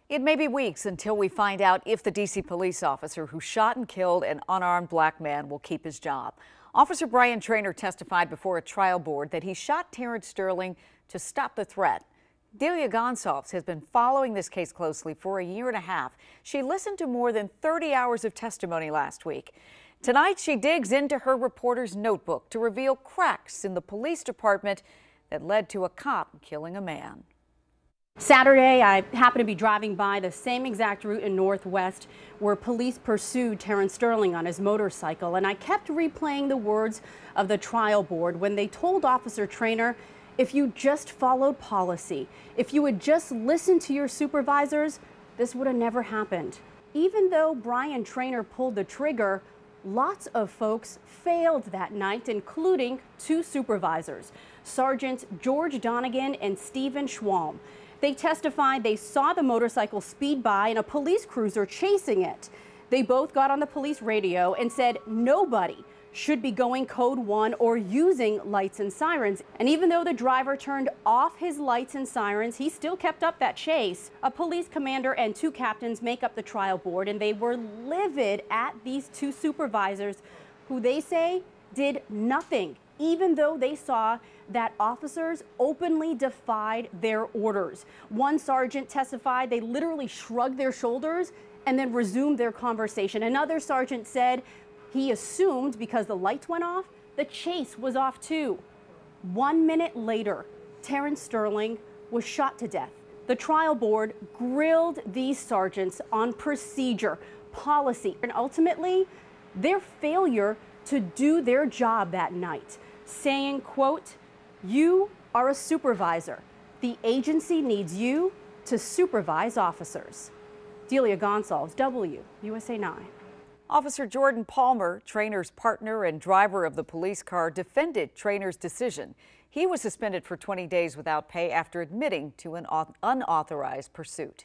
It may be weeks until we find out if the D.C. police officer who shot and killed an unarmed black man will keep his job. Officer Brian Traynor testified before a trial board that he shot Terrence Sterling to stop the threat. Delia Goncalves has been following this case closely for a year and a half. She listened to more than 30 hours of testimony last week. Tonight, she digs into her reporter's notebook to reveal cracks in the police department that led to a cop killing a man. Saturday, I happened to be driving by the same exact route in Northwest where police pursued Terrence Sterling on his motorcycle, and I kept replaying the words of the trial board when they told Officer Traynor, if you just followed policy, if you had just listened to your supervisors, this would have never happened. Even though Brian Traynor pulled the trigger, lots of folks failed that night, including two supervisors, Sergeants George Donegan and Stephen Schwalm. They testified they saw the motorcycle speed by and a police cruiser chasing it. They both got on the police radio and said nobody should be going code 1 or using lights and sirens. And even though the driver turned off his lights and sirens, he still kept up that chase. A police commander and two captains make up the trial board, and they were livid at these two supervisors who they say did nothing, even though they saw that officers openly defied their orders. One sergeant testified they literally shrugged their shoulders and then resumed their conversation. Another sergeant said he assumed because the lights went off, the chase was off too. 1 minute later, Terrence Sterling was shot to death. The trial board grilled these sergeants on procedure, policy, and ultimately their failure to do their job that night, saying, quote, "You are a supervisor. The agency needs you to supervise officers." Delia Goncalves, WUSA 9. Officer Jordan Palmer, Traynor's partner and driver of the police car, defended Traynor's decision. He was suspended for 20 days without pay after admitting to an unauthorized pursuit.